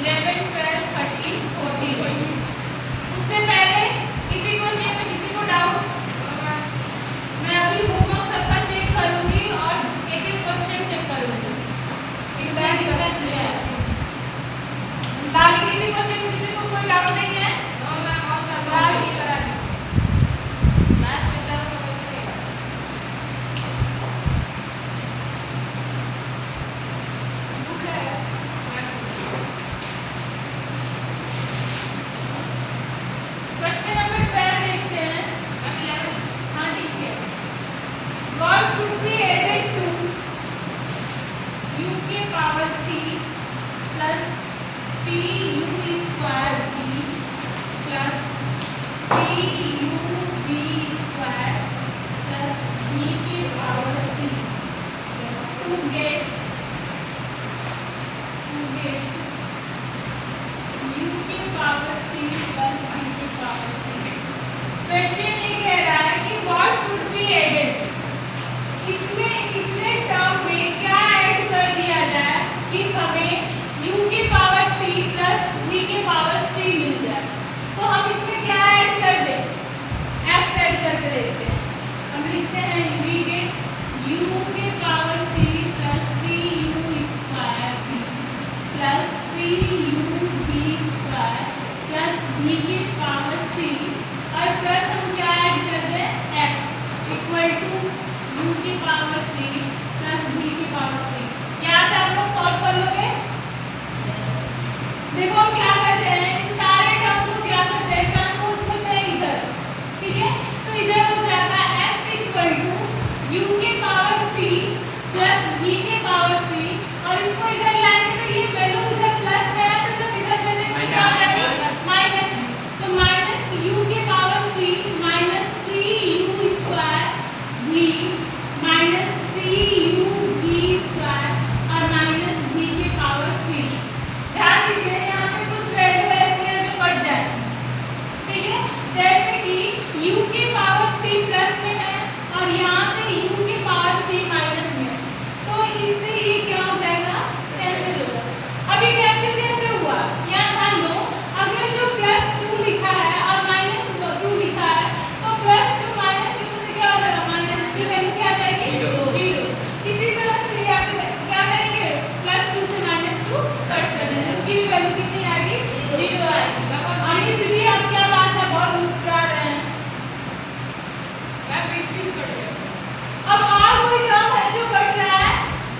11, 12, 13, 14। उससे पहले किसी को चाहिए तो किसी को डाउट? मैं अभी होमवर्क सबका चेक करूंगी और एक एक क्वेश्चन चेक करूंगी। इसमें दिक्कत नहीं है। बाकी किसी क्वेश्चन में किसी को कोई डाउट नहीं है? देखो हम क्या करते हैं, इन सारे टर्म्स को क्या करते हैं, ट्रांसपोज करते हैं इधर, ठीक है। तो इधर हो जाएगा x इक्वल टू u के पावर 3 प्लस v के पावर 3 और इसको इधर लाएंगे तो ये वैल्यू इधर प्लस में है तो जब इधर पे देंगे क्या आ जाएगा माइनस। तो माइनस u के power 3 minus 3u square v minus 3u v square और माइनस v के पावर 3। ध्यान दीजिए यहाँ पे कुछ वैल्यू ऐसी है जो कट जाएगी, ठीक है। जैसे कि u के पावर 3 प्लस में है और यहाँ पे u के पावर 3 माइनस में है, तो इससे ये क्या हो जाएगा, कैंसिल हो जाएगा। अभी कैंसिल कैसे हुआ, यहाँ ध्यान दो, अगर जो प्लस 2 लिखा है और माइनस 2 लिखा है तो प्लस 2 माइनस 2 से क्या हो जाएगा, माइनस की वैल्यू क्या आ जाएगी 0। इसी तरह से यहाँ पे क्या करेंगे, प्लस 2 से माइनस 2 कट कर देंगे, उसकी भी वैल्यू कितनी आएगी 0 आएगी। अनित जी अब क्या बात है, बहुत मुस्कुरा रहे हैं। अब और कोई टर्म है जो कट रहा है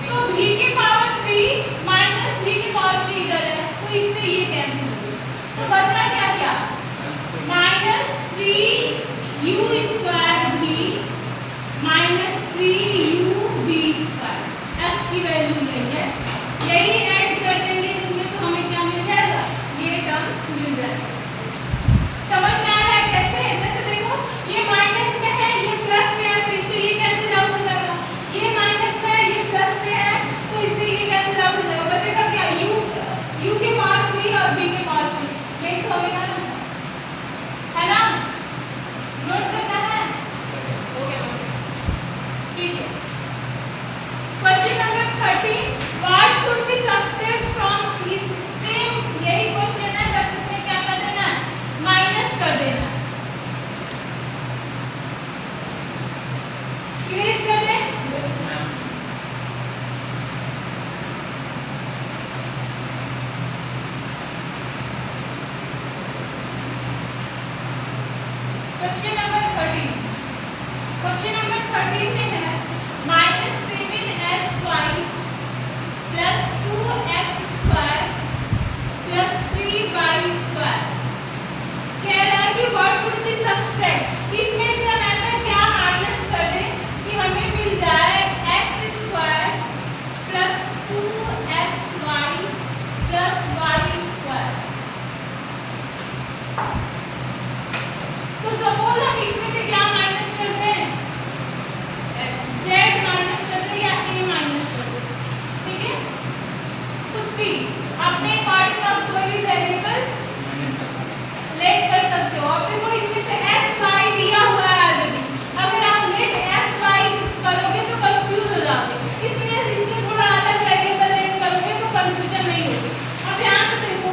तो v के पावर 3 माइनस v के पावर 3 इधर है तो इससे ये कैंसिल हो गया। तो बचा क्या क्या, minus 3u square v minus 3u v square, x की वैल्यू यही है, यही ऐड कर देंगे इसमें तो हमें क्या मिल जाएगा, ये टर्म्स मिल जाएगा। समझ में आ रहा है कैसे, जैसे देखो ये माइनस में है ये प्लस में है तो इससे ये कैंसिल आउट हो जाएगा, ये माइनस में है ये प्लस में है तो इससे ये कैंसिल आउट हो जाएगा। बचेगा क्या, u के पावर 3 और v के पावर 3, यही तो हमें करना है ना, नोट करना है, ठीक है। Question number 30, what should be subtract from इस सेम, यही क्वेश्चन है बस इसमें क्या कर देना है, माइनस कर देना, इरेज कर दें। क्वेश्चन नंबर 13, क्वेश्चन नंबर 13 में है minus 7xy plus 2x square plus 3y square. कह रहा है कि व्हाट शुड बी सब्ट्रैक्ट, इसमें से हम ऐसा क्या माइनस कर दें कि हमें मिल जाए x square plus 2xy plus y square. तो सपोज हम इसमें से क्या माइनस करते हैं, z माइनस करते या a माइनस करते, ठीक है। कुछ भी अपने अकॉर्डिंग आप कोई भी वेरिएबल लेट कर सकते हो। अब देखो इसमें से x y दिया हुआ है ऑलरेडी, अगर आप लेट x y करोगे तो कंफ्यूज हो जाओगे, इसलिए इससे थोड़ा अलग वेरिएबल लेट करोगे तो कंफ्यूजन नहीं होगी। अब ध्यान से देखो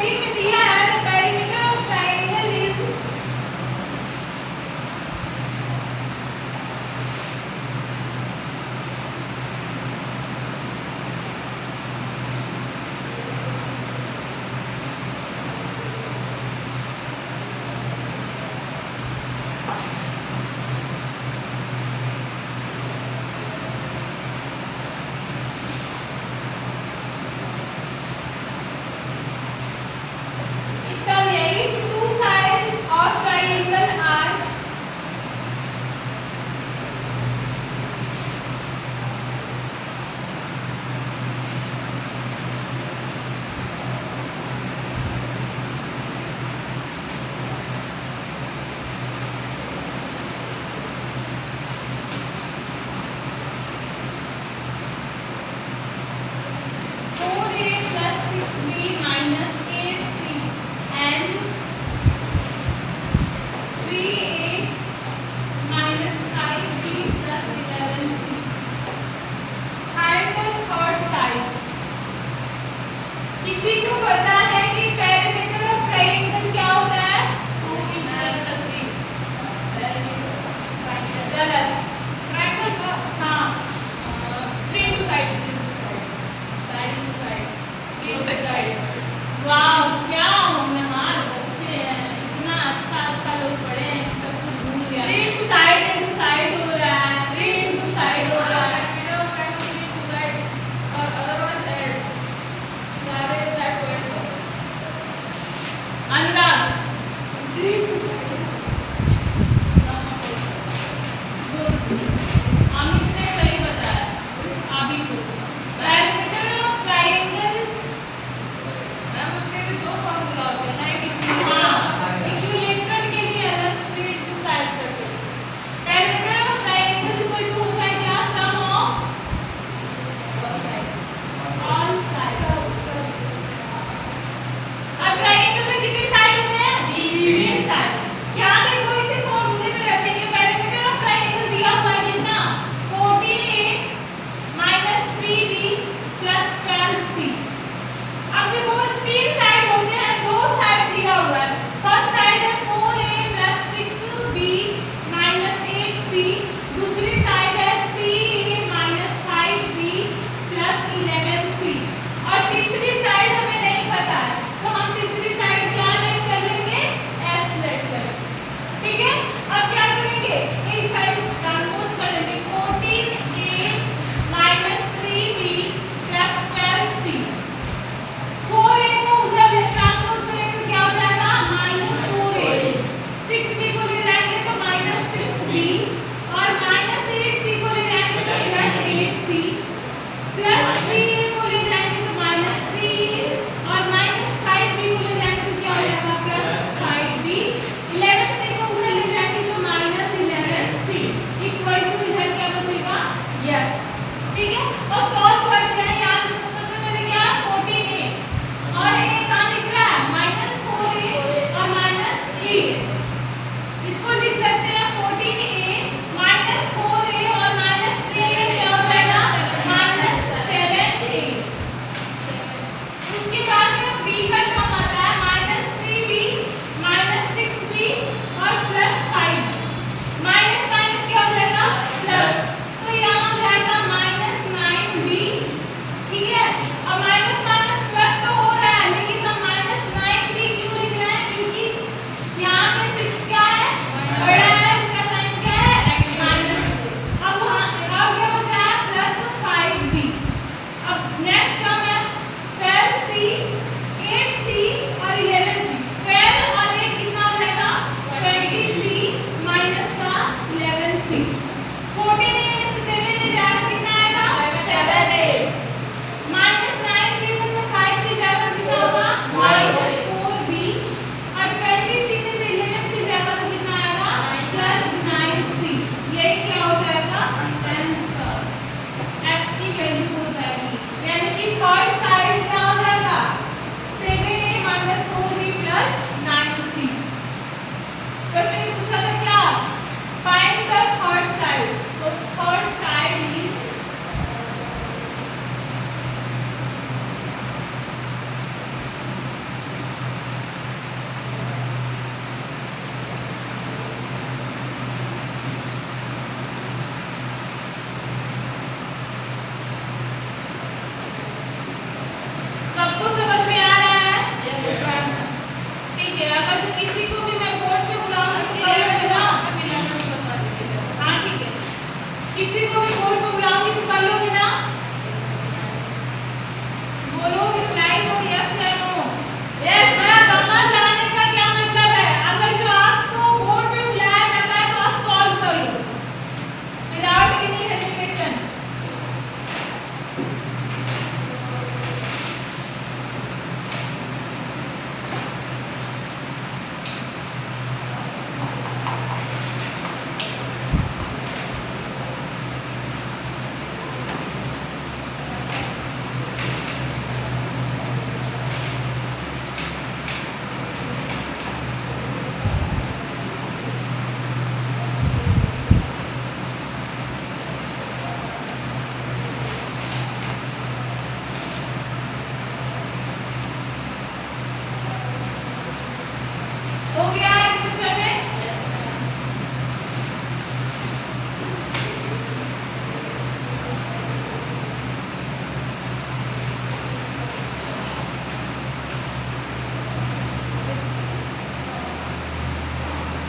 14 में दिया है the perimeter of triangle is किसी को पता है कि पेरिमीटर ऑफ ट्रायंगल क्या होता है? 2 × 10 b गलत। ट्रायंगल का हाँ 3 into side into side वाह क्या होनहार बच्चे हैं, इतना अच्छा लोग पढ़े हैं, सब कुछ भूल गया। साइड इनटू साइड हो रहा है, 3 into साइड हो रहा है। अनुराग अमित ने सही बताया। अभी को पेरिमीटर ऑफ ट्रायंगल हाँ इक्विलेटरल के लिए अलग 3 into साइड कर दो। Perimeter of triangle equal to होता है क्या? Sum of all side. अब ट्रायंगल में कितनी साइड होते हैं? 3 साइड। क्या देखो इसे फॉर्मूले में रखेंगे। पेरिमीटर ऑफ ट्रायंगल दिया हुआ है कितना? 14a - 3b + 12c। अब देखो 3 साइड होते हैं, 2 साइड दिया हुआ है। फर्स्ट साइड है 4a + 6b - 8c, दूसरी साइड है 3a - 5b + 11c, और तीसरी साइड हमें नहीं पता है, तो हम तीसरी साइड क्या लेट कर लेंगे? s लेट करेंगे। ठीक है, अब क्या करेंगे? एक साइड ट्रांसपोज कर लेंगे 14a - 3b + 12c। 4a को उधर ट्रांसपोज करेंगे तो क्या हो जाएगा? -4a। 6b को ले जाएंगे तो -6b, और -8c को ले जाएंगे तो +8c, +3a को ले जाएंगे तो -3a, और -5b को ले जाएंगे तो क्या हो जाएगा? +5b। 11c को उधर ले जाएंगे तो -11c इक्वल टू इधर क्या बचेगा? यस। ठीक है, और सॉल्व करते हैं। यहाँ सबसे पहले क्या है? 14a, और a कहाँ लिख रहा है? -4a और -8। इसको लिख सकते हैं 14a - 4a और -3a क्या हो जाएगा? -7a। उसके बाद से b का टर्म आता है -3b - 6b और +5b। माइनस माइनस क्या हो जाएगा? प्लस, तो यहाँ हो जाएगा -9b हो गया इस करने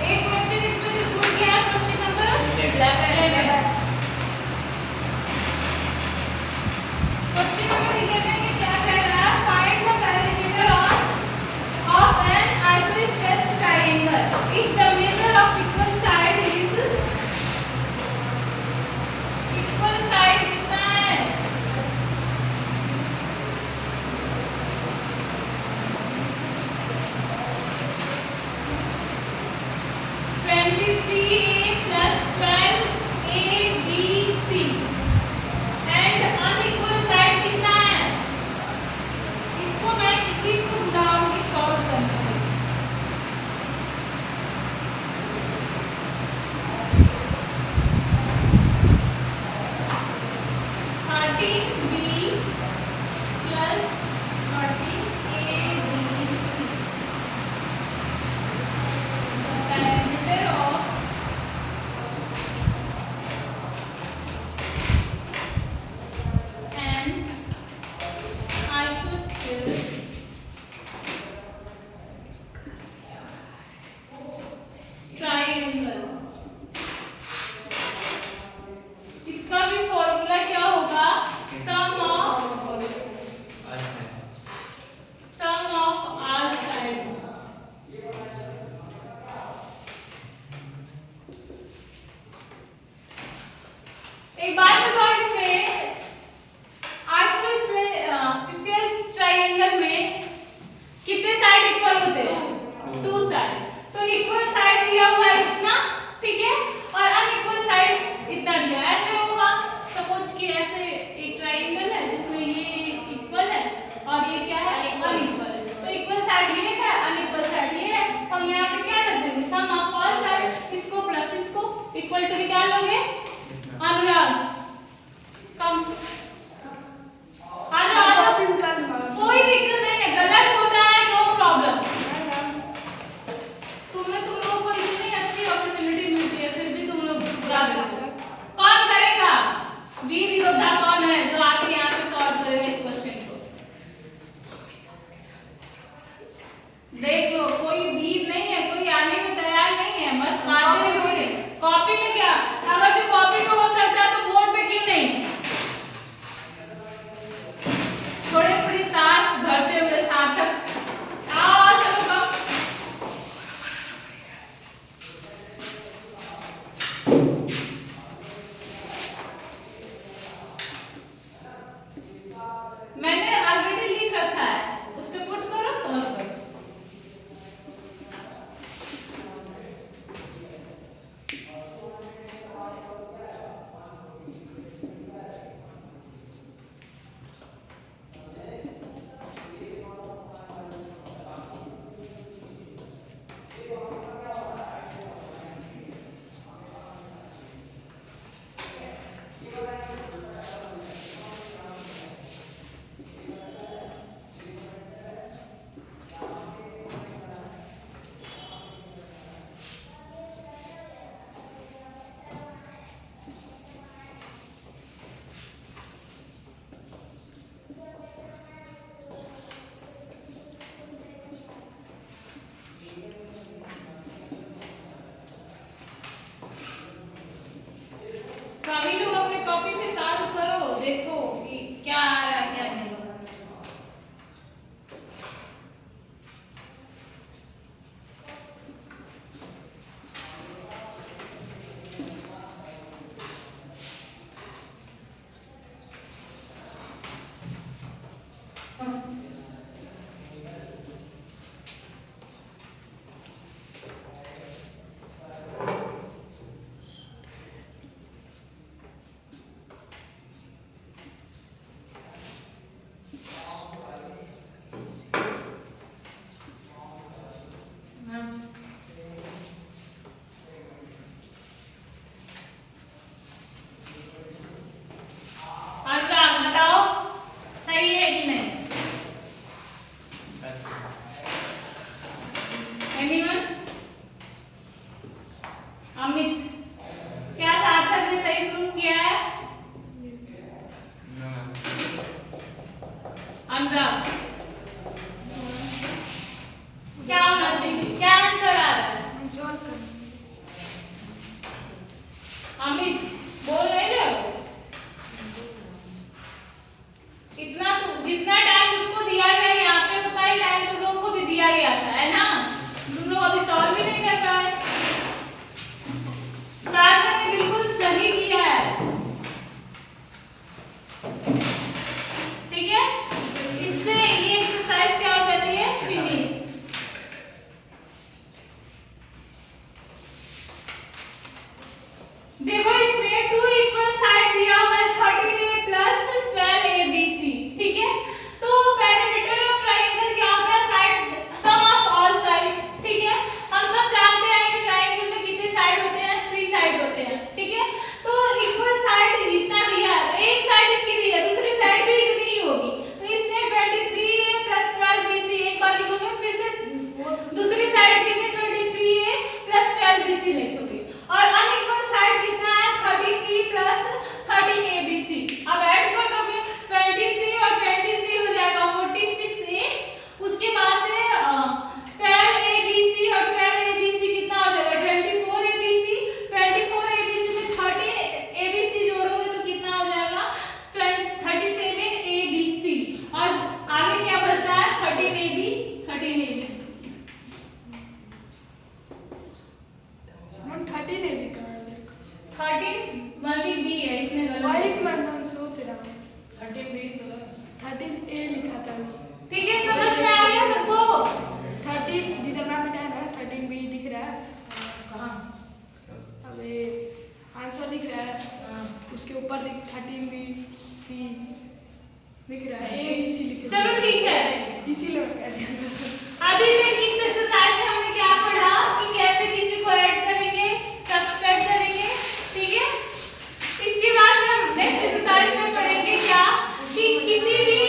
एक क्वेश्चन इसमें से छूट गया क्वेश्चन नंबर 11 क्वेश्चन नंबर 11 में क्या कह रहा है find the perimeter of an isosceles triangle if the measure of equal side is equal side कितना है 23a plus 12abc and unequal side कितना है इसको मैं इसी को ढूंढाऊंगी सॉल्व करने के लिए अनुराग क्या होना चाहिए, क्या आंसर आ रहा है? हम सॉल्व करेंगे। अमित बोल नहीं रहे हो? इतना तो जितना टाइम उसको दिया गया यहाँ पे उतना ही टाइम तुम लोगों को भी दिया गया था, है ना? तुम लोग अभी सॉल्व भी नहीं कर पाए। सार्थक ने बिल्कुल सही किया है, ठीक है? इससे ये एक्सरसाइज क्या हो जाती है? फिनिश। देखो इसमें टू इक्वल साइड दिया हुआ है 13a प्लस 12abc, ठीक है? तो पेरीमीटर ऑफ ट्रायंगल क्या होता है? Side sum of all side, ठीक है? हम सब जानते हैं कि ट्रायंगल में कितने साइड होते हैं? 3 साइड होते हैं, ठीक है? तो इक्वल साइड इतना दिया है तो एक साइड इसकी दी है, दूसरी साइड भी इतनी ही होगी। तो इसने 23a प्लस 12bc, एक बार लिखोगे फिर से दूसरी साइड के लिए 23a प्लस 12bc लिखोगे। और अनइक्वल साइड कितना है? 13b plus 13abc। अब ऐड कर दोगे 23 और 23 हो जाएगा 46a, उसके बाद से 12abc और 12abc कितना हो जाएगा? 24abc। 24abc में 13abc जोड़ोगे तो कितना हो जाएगा? 37abc। और आगे क्या बचता है? 13ab 13ab। हम 13 भी कहा है मेरे को। 13 वाली b है, इसमें गलत वही है। तो मैं सोच रहा हूँ। 13 भी तो है। 13a लिखा था मैं। ठीक है, समझ में आ गया सबको? 13 जिधर मैं बिठाया ना 13b दिख रहा है। कहाँ? अब ये आंसर दिख रहा है, उसके ऊपर 13bc दिख रहा है, abc लिखे। चलो ठीक है। इसीलिए मैं कह रही हूँ। अभी तक इस एक्सरसाइज में हमने क्या पढ़ा कि कैसे किसी को ऐड करेंगे, सब्ट्रैक्ट करेंगे, ठीक है? इसके बाद हम नेक्स्ट एक्सरसाइज में पढ़ेंगे क्या कि किसी भी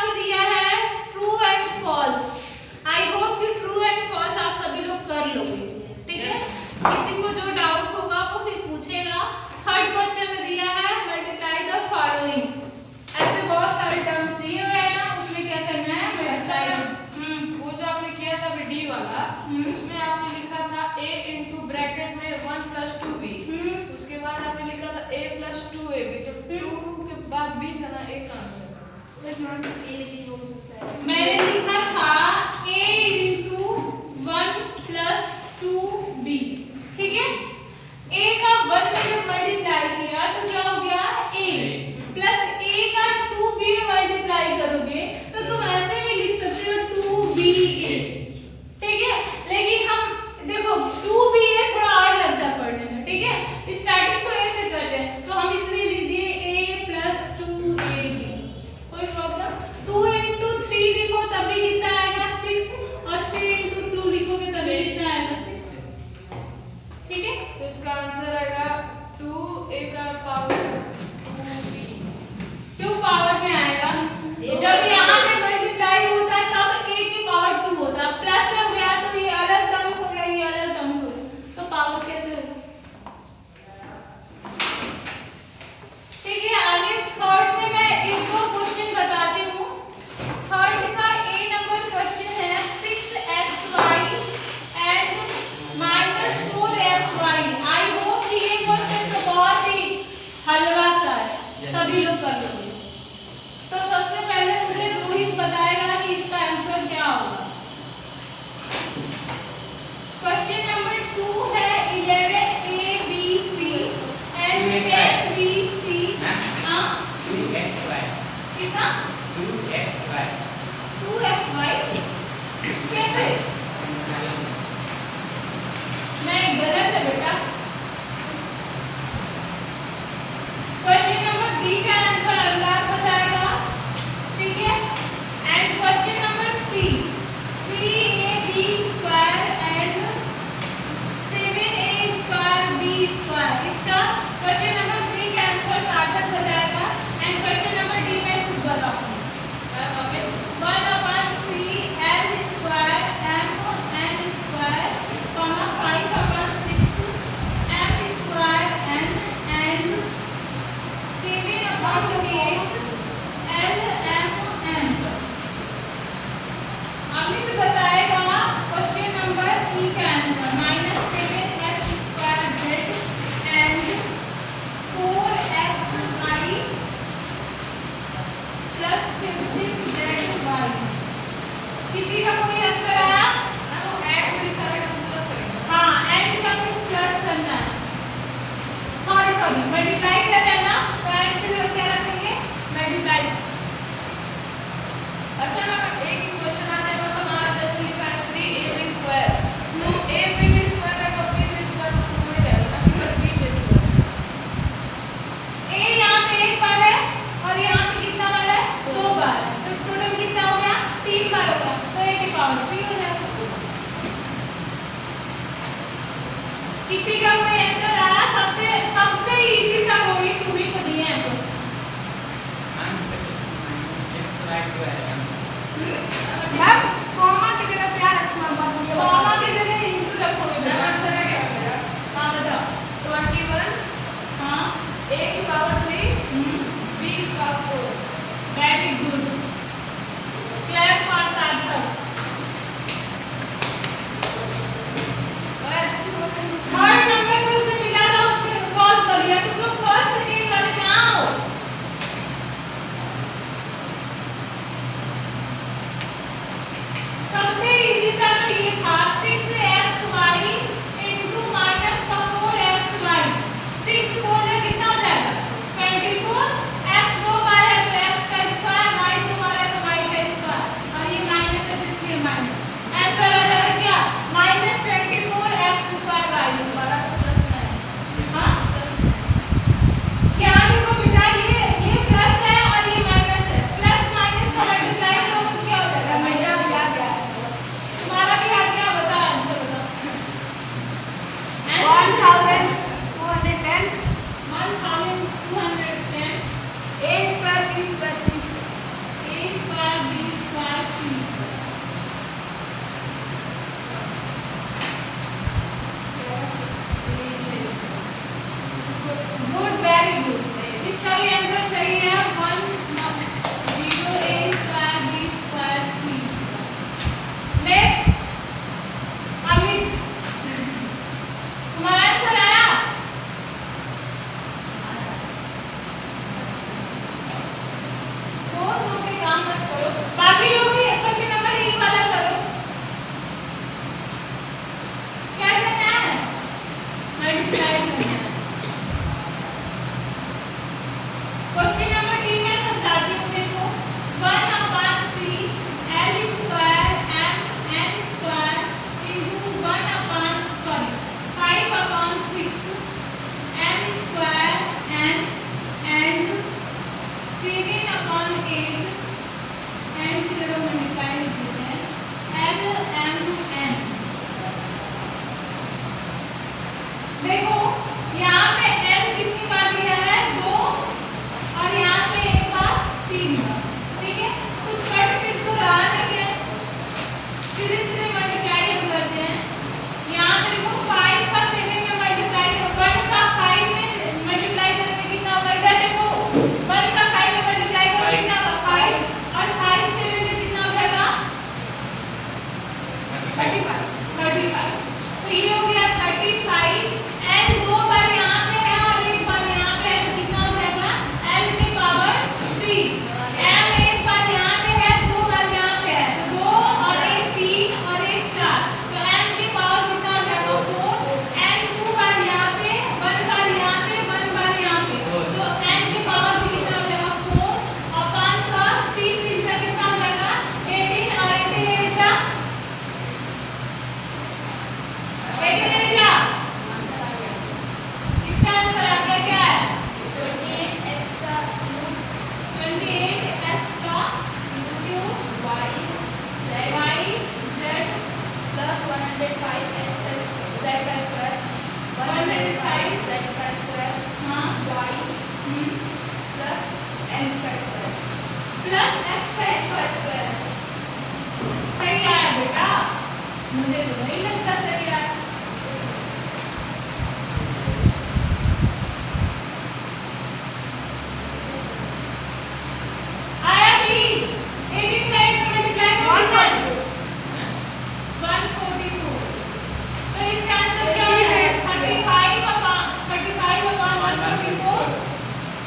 से दिया है true and false. I hope कि ट्रू एंड फॉल्स आप सभी लोग कर लोगे, ठीक है। किसी को जो डाउट होगा वो फिर पूछेगा। थर्ड क्वेश्चन में दिया है मल्टीप्लाई द फॉलोइंग। ऐसे बहुत सारे टर्म्स दिए हुए हैं ना, उसमें क्या करना है मल्टीप्लाई। वो जो आपने किया था डी वाला, उसमें आपने लिखा था a इंटू ब्रैकेट में 1 प्लस 2b। उसके बाद आपने लिखा था a प्लस 2ab। तो 2 के बाद b था ना, a कहाँ से? It's not A B हो सकता है। मैंने लिखा था a इंटू 1 प्लस 2b, ठीक है। a का 1 में जब मल्टीप्लाई किया तो क्या हो गया a प्लस a का 2b में मल्टीप्लाई करोगे तो तुम ऐसे भी लिख सकते हो 2ba, ठीक है। लेकिन हम देखो 2ba थोड़ा और लगता है पढ़ने में, ठीक है। स्टार्टिंग तो a से करते हैं तो हम इसलिए लिख दिए a प्लस 2ab, कोई प्रॉब्लम। 2 इंटू 3 लिखो तब भी कितना आएगा 6, और 3 इंटू 2 लिखोगे तब भी कितना आएगा 6, ठीक है। तो इसका आंसर आएगा 2a का पावर 2b। 2 पावर में आएगा। जब यहाँ पे मल्टीप्लाई होता है तब a की पावर 2 होता है, प्लस हो गया तो ये अलग टर्म हो गया, ये अलग टर्म हो गया, तो पावर कैसे होगा, ठीक है। आगे थर्ड में मैं एक दो क्वेश्चन बताती हूँ। थर्ड का ए नंबर क्वेश्चन है 6xy and minus 4xy। I hope कि ये क्वेश्चन तो बहुत ही हलवा सा है, सभी लोग कर लोगे। तो सबसे पहले मुझे रोहित बताएगा कि इसका आंसर क्या होगा। क्वेश्चन नंबर 2 है 11abc एंड 10bc। हाँ 2xy कितना 2xy 2xy कैसे? नहीं गलत है बेटा। क्वेश्चन नंबर बी का आंसर अनुराग बताएगा, ठीक है। And question number C 3ab square and 7a square b square. इसका क्वेश्चन नंबर 3 का आंसर सार्थक बताएगा। एंड क्वेश्चन नंबर डी में खुद बताऊंगी। 1/3l square mn square 5/6 m square n and 7/8 lmn। Amit बताएगा क्वेश्चन नंबर ई का answer -7x square z and 4xy plus 15zy। किसी का कोई आंसर आया? ना वो ऐड जो लिखा रहेगा वो प्लस करेंगे। हाँ एंड का कुछ प्लस करना है, सॉरी मल्टीप्लाई कर रहे हैं ना, तो एंड के लिए क्या रखेंगे मल्टीप्लाई। अच्छा ना, अगर एक ही क्वेश्चन आ जाए मतलब हमारा जैसे लिखा है 3ab स्क्वायर, तो ab स्क्वायर रहेगा, b स्क्वायर तो वही रहेगा ना, प्लस b स्क्वायर। ए यहाँ पे एक बार है और यहाँ पे कितना बार है 2 बार है, तो टोटल कितना हो गया 3 बार हो गया, तो a की पावर 3 हो जाएगा। किसी का कोई आंसर आया? सबसे इजी सा रोहित तुम्ही को दिए हैं तो मैम कॉमा की जगह क्या रखूं मैं बस ये कॉमा की जगह इंटू रखोगे ना बेटा। आंसर आ गया मेरा हाँ बताओ। 21 हाँ a की पावर 3 b की power 4। Very good, clap for सार्थक। थर्ड नंबर पे उसे मिला था, उसने सॉल्व कर लिया। तुम लोग फर्स्ट सेकंड वाले में आओ। सबसे इजी सा तो ये था 6xy इंटू माइनस का 4xy। 6 4 में कितना हो जाएगा x का स्क्वायर। सही आया बेटा, मुझे तो नहीं लगता सही आया। आया जी, 18 का 8 में मल्टीप्लाई करो कितना? 142। तो इसका आंसर क्या हो जाएगा? 35 अपॉन 144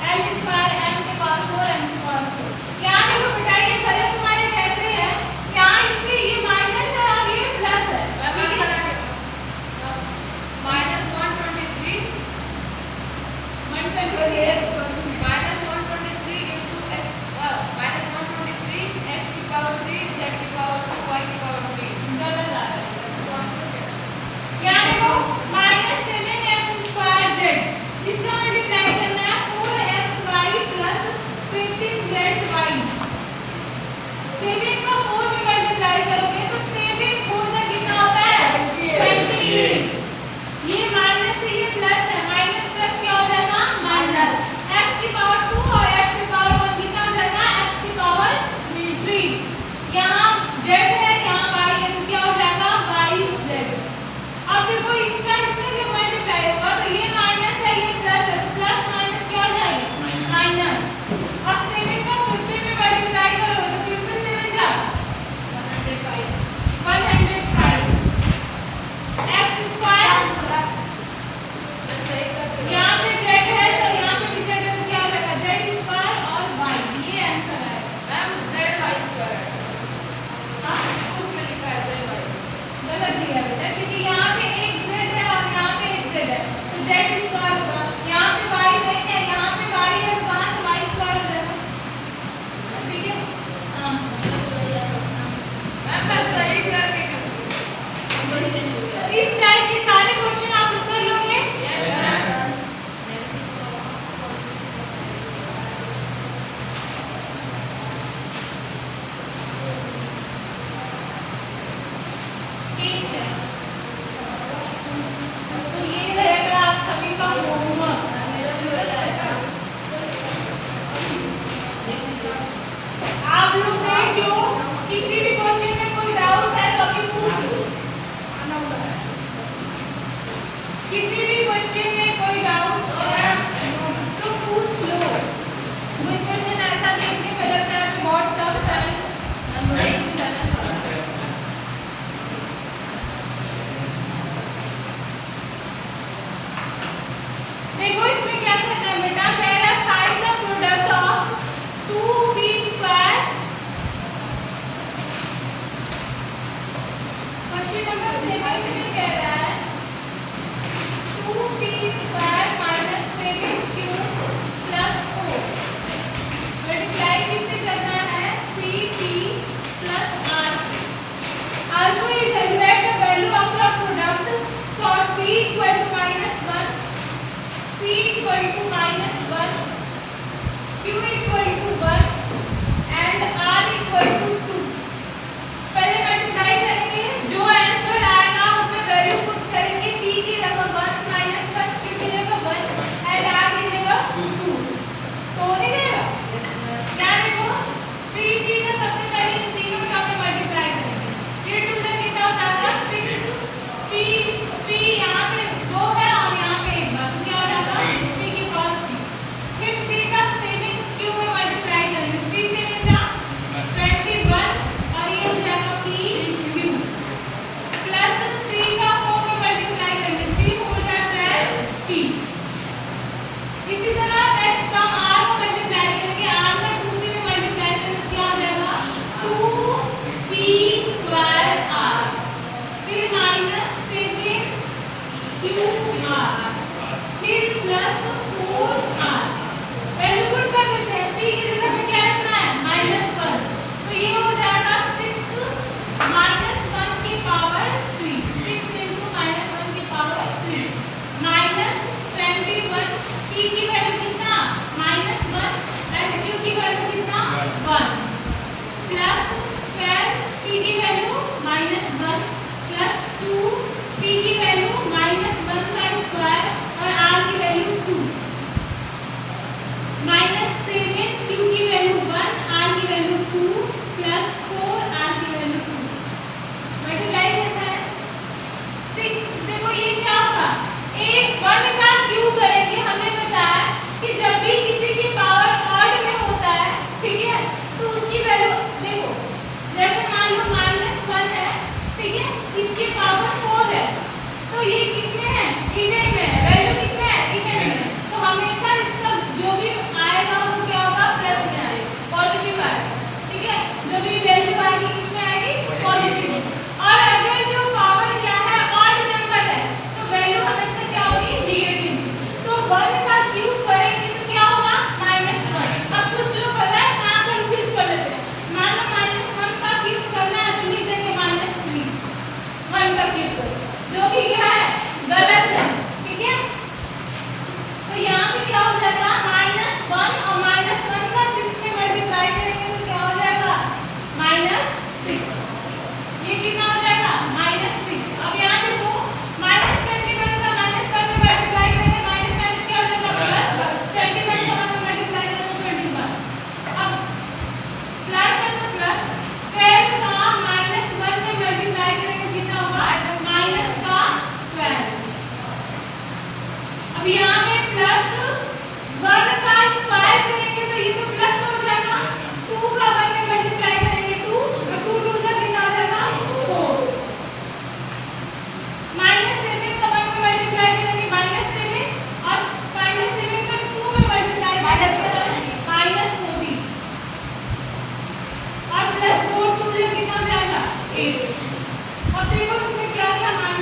L स्क्वायर m के पावर 4 m के पावर 4। यहाँ देखो बेटा, ये गलत तुम्हारे कैसे है? यहाँ इसके ये माइनस है और ये प्लस है। मैम आंसर आ गया minus 123 minus 123 into x minus 123 x की पावर 3 जेड की पावर 2 वाई की पावर 3। गलत आ रहा है। यहाँ देखो -7x स्क्वायर z, इसका मल्टीप्लाई करना है 4xy प्लस 15zy। 7 का 4 में मल्टीप्लाई करोगे तो 7 4 का कितना होता है? 28। ये माइनस से ये प्लस है, माइनस प्लस क्या हो जाएगा? माइनस। x की पावर 2 और x की पावर 1 कितना हो जाएगा? x की पावर 3। यहाँ z है, यहाँ y है, तो क्या हो जाएगा? yz। अब देखो इसका इसमें जब मल्टीप्लाई होगा तो ये माइनस है, ये प्लस है, तो प्लस माइनस क्या हो जाएगी? माइनस। अब 7 का 50 में मल्टीप्लाई करोगे तो 50 से बन जा 105 x स्क्वायर। मैं सही करके यहाँ पे z है तो यहाँ पे भी z है, तो क्या हो जाएगा? z स्क्वायर और y, ये आंसर है। मैम जेड वाई स्क्वायर है, हाँ, बुक में लिखा है जेड वाई स्क्वायर। गलत दिया बेटा, क्योंकि यहाँ पे एक z है और यहाँ पे एक z है, तो z स्क्वायर होगा। यहाँ पे y नहीं है, यहाँ पे y है, तो कहाँ से y स्क्वायर हो जाएगा? ठीक है, हाँ। मैम मैं सही करके तो इस टाइप के सारे क्वेश्चन आप लोग कर लोगे। Yes ma'am. ठीक है, तो ये रहेगा आप सभी का होमवर्क। आप लोग ने जो किसी भी क्वेश्चन में कोई डाउट है तो अभी पूछ लो। किसी भी क्वेश्चन में कोई डाउट है तो पूछ लो। कोई क्वेश्चन ऐसा देखने में लगता है कि बहुत टफ है, देखो इसमें क्या करना है बेटा? कह रहा है find the product of 2b square. Question number 7 में कह रहा है 2 2 प्लस 4 r की वैल्यू 2 मल्टीप्लाई करता है 6। देखो ये क्या होगा, a 1 का क्यूब करेंगे। हमने बताया कि जब भी किसी की पावर ऑड में होता है, ठीक है, तो उसकी वैल्यू देखो, जैसे मान लो -1 है, ठीक है, इसकी पावर 4 है, तो ये किसमें है, इवन में है, वैल्यू किसमें है, इवन में। तो हमेशा इसका जो भी आएगा वो क्या होगा, प्लस में आएगा, पॉजिटिव आएगा, ठीक है, जो भी वैल्यू आएगी किसमें आएगी, पॉजिटिव। और अगर जो पावर क्या है, ऑड नंबर है, तो वैल्यू हमेशा क्या होगी, नेगेटिव। तो 1 का क्यूब करेंगे तो क्या होगा, -1। अब कुछ लोग पता है कहाँ कंफ्यूज कर देते हैं, मान लो -1 का क्यूब करना है तो लिख देंगे -3 1 का क्यूब करो, जो कि क्या है, गलत है, ठीक है। तो यहाँ पे क्या हो जाएगा, -1 और -1 का 6 में मल्टीप्लाई करेंगे तो क्या हो जाएगा, -6। ये कितना हो जाएगा, -6। अब यहाँ देखो -21 का -1 में मल्टीप्लाई करेंगे, माइनस क्या हो जाएगा, +21 का 1 में मल्टीप्लाई करेंगे 21। अब प्लस है तो प्लस, 12 का -1 में मल्टीप्लाई करेंगे कितना होगा, माइनस का 12। अब यहाँ में +1 का स्क्वायर करेंगे तो ये तो प्लस हो जाएगा, 2 का 1 में मल्टीप्लाई करेंगे 2, और 2 2 का कितना हो जाएगा, 4। -7 का 1 में मल्टीप्लाई करेंगे -7, और -7 का 2 में मल्टीप्लाई करेंगे -14, और +4 2 से कितना हो जाएगा, 8। अब देखो इसमें क्या क्या मान